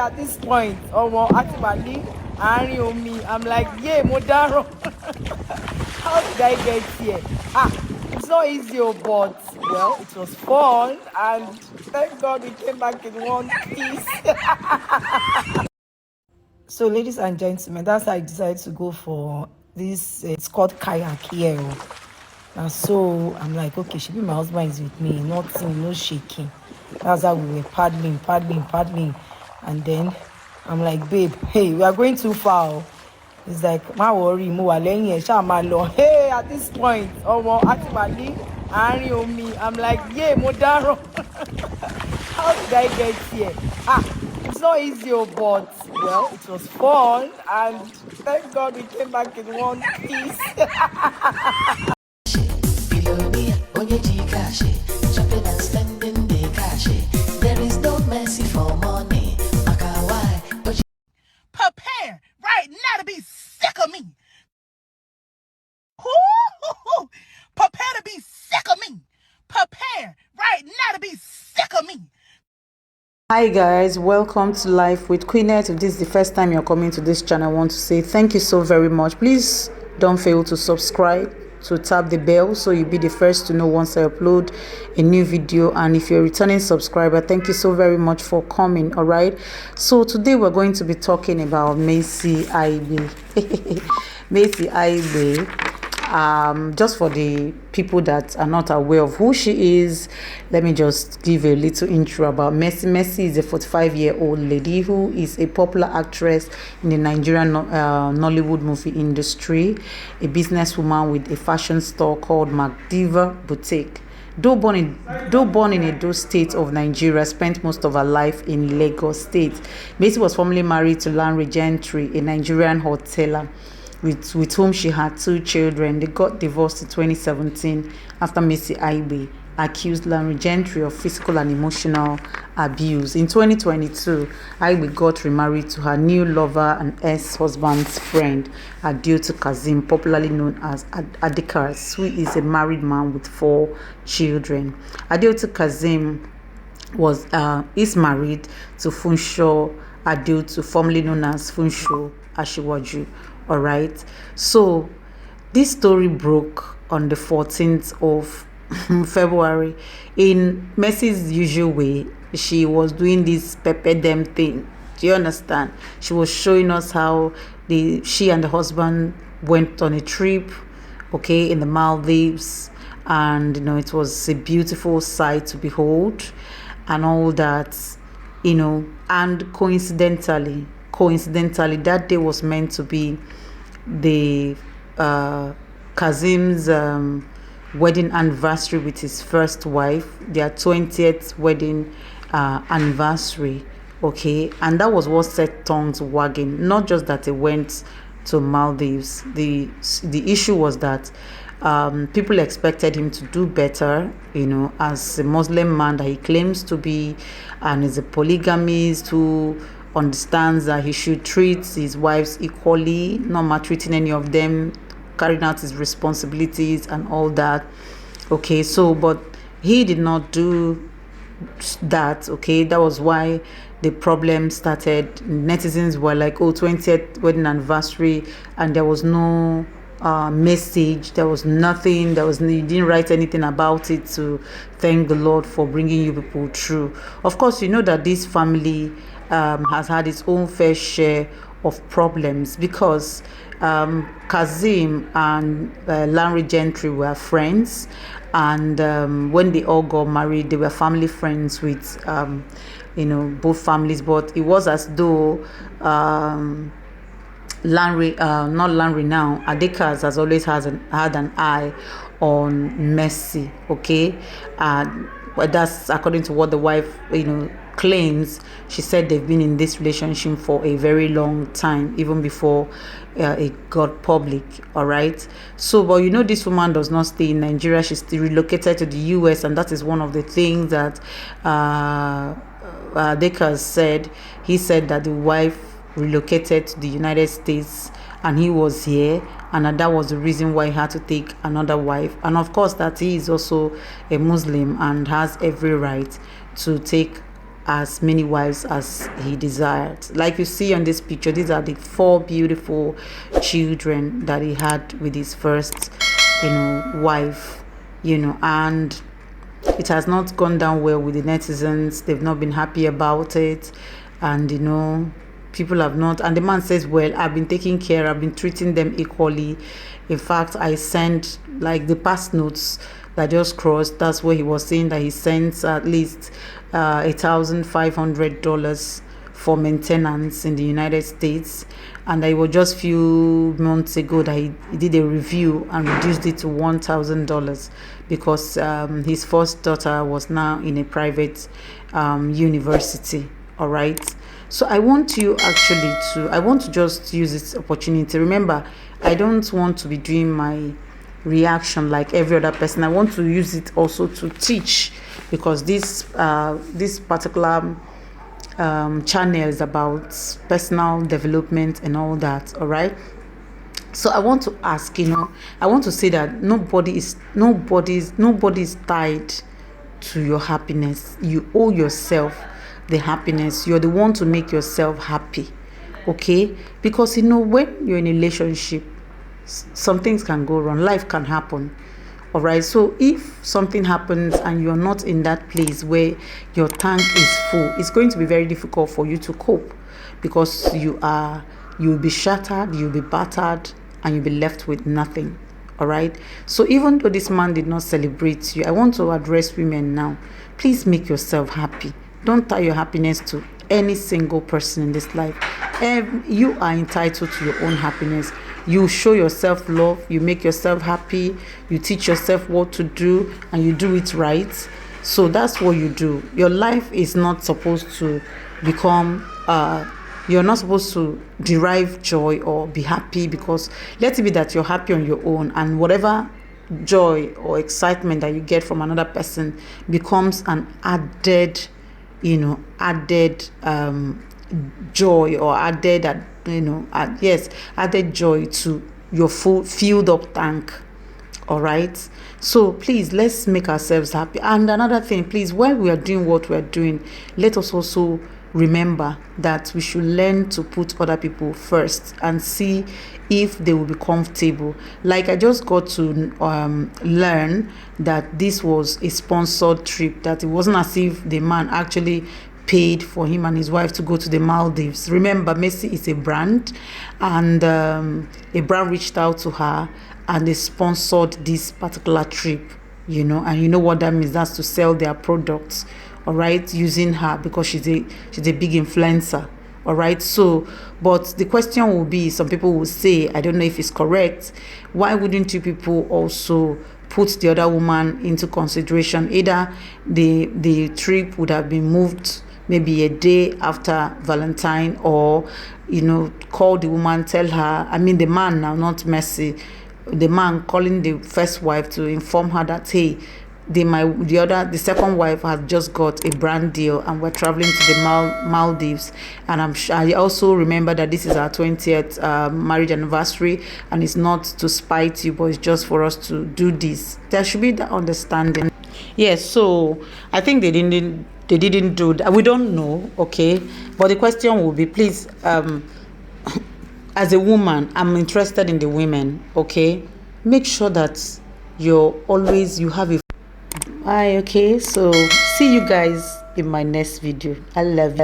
At this point, actually, I'm like, yeah, Modaro. How did I get here? It's not easy, but well, it was fun, and thank God we came back in one piece. So, ladies and gentlemen, that's how I decided to go for this. It's called kayak here. And so I'm like, okay, should be my husband is with me, nothing, no shaking. That's how we were paddling. And then I'm like, babe, hey, we are going too far. It's like, ma worry, mo wà lẹ́yìn ẹ̀, ṣáà máa lọ. Hey, at this point, actually, I'm like, yeah, mo dáràn. How did I get here? It's not easy, but well, it was fun, and thank God we came back in one piece. Shopping and spending the cash. There is no mercy for money. Prepare right now to be sick of me. Prepare to be sick of me. Prepare right now to be sick of me. Hi guys, welcome to Life with Queenette. If this is the first time you're coming to this channel, I want to say thank you so very much. Please don't fail to subscribe, to tap the bell so you'll be the first to know once I upload a new video. And if you're a returning subscriber, thank you so very much for coming. All right, so today we're going to be talking about Macy Aigbe. Macy Aigbe. Just for the people that are not aware of who she is, let me just give a little intro about Mercy. Mercy is a 45-year-old lady who is a popular actress in the Nigerian Nollywood movie industry, a businesswoman with a fashion store called Maldives Boutique. Though born in Edo State of Nigeria, spent most of her life in Lagos State. Mercy was formerly married to Lanre Gentry, a Nigerian hoteler, with whom she had 2 children. They got divorced in 2017 after Mercy Aigbe accused Lanre Gentry of physical and emotional abuse. In 2022, Aigbe got remarried to her new lover and ex-husband's friend, Adeotu Kazeem, popularly known as Adekas, who is a married man with 4 children. Adeotu Kazeem is married to Funsho Adeotu, formerly known as Funsho Ashiwaju. All right, so this story broke on the 14th of February. In Mercy's usual way, she was doing this pepper them thing. Do you understand? She was showing us how she and the husband went on a trip, okay, in the Maldives, and it was a beautiful sight to behold and all that, and coincidentally, that day was meant to be the Kazeem's wedding anniversary with his first wife, their 20th wedding anniversary, okay, and that was what set tongues wagging. Not just that they went to Maldives. The issue was that people expected him to do better, as a Muslim man that he claims to be, and is a polygamist who understands that he should treat his wives equally, not maltreating any of them, carrying out his responsibilities and all that. Okay, so but he did not do that. Okay, that was why the problem started. Netizens were like, oh, 20th wedding anniversary, and there was no message, there was nothing, you didn't write anything about it to thank the Lord for bringing you people through. Of course, you know that this family has had its own fair share of problems, because Kazeem and Lanre Gentry were friends, and when they all got married, they were family friends with both families. But it was as though Adekas has always had an eye on Mercy, okay, but that's according to what the wife claims. She said they've been in this relationship for a very long time, even before it got public. All right, so but this woman does not stay in Nigeria. She's still relocated to the US, and that is one of the things that Adekas said. He said that the wife relocated to the United States and he was here, and that was the reason why he had to take another wife. And of course that he is also a Muslim and has every right to take as many wives as he desired. Like you see on this picture, these are the 4 beautiful children that he had with his first, wife, and it has not gone down well with the netizens. They've not been happy about it, and people have not. And the man says, well, I've been taking care, I've been treating them equally. In fact, I sent, like, the past notes that just crossed, that's where he was saying that he sends at least $1,500 for maintenance in the United States. And it was just few months ago that he did a review and reduced it to $1,000 because his first daughter was now in a private university. All right. So I want to just use this opportunity. Remember, I don't want to be doing my reaction like every other person. I want to use it also to teach, because this particular channel is about personal development and all that. All right. So I want to ask, I want to say that nobody is tied to your happiness. You owe yourself the happiness. You're the one to make yourself happy. Okay? Because when you're in a relationship, some things can go wrong, life can happen. All right, so if something happens and you're not in that place where your tank is full, it's going to be very difficult for you to cope, because you'll be shattered, you'll be battered, and you'll be left with nothing. All right, so even though this man did not celebrate you, I want to address women now. Please make yourself happy. Don't tie your happiness to any single person in this life. You are entitled to your own happiness. You show yourself love, you make yourself happy, you teach yourself what to do, and you do it right. So that's what you do. Your life is not supposed to become you're not supposed to derive joy or be happy, because let it be that you're happy on your own, and whatever joy or excitement that you get from another person becomes an added joy, or added joy to your filled up tank. All right, so please, let's make ourselves happy. And another thing, please, while we are doing what we are doing, let us also remember that we should learn to put other people first and see if they will be comfortable. Like, I just got to learn that this was a sponsored trip, that it wasn't as if the man actually paid for him and his wife to go to the Maldives. Remember, Messi is a brand, and a brand reached out to her and they sponsored this particular trip, and you know what that means. That's to sell their products, all right, using her, because she's a big influencer. All right, so, but the question will be, some people will say, I don't know if it's correct, why wouldn't you people also put the other woman into consideration? Either the trip would have been moved maybe a day after Valentine, or call the woman, tell her, the man now, not Messi, the man calling the first wife to inform her that, hey, the second wife has just got a brand deal and we're traveling to the Maldives. And I also remember that this is our 20th marriage anniversary, and it's not to spite you, but it's just for us to do this. There should be that understanding. Yes, so I think they didn't do that. We don't know, okay? But the question will be, please, as a woman, I'm interested in the women, okay? Make sure that you have a okay, so see you guys in my next video. I love you.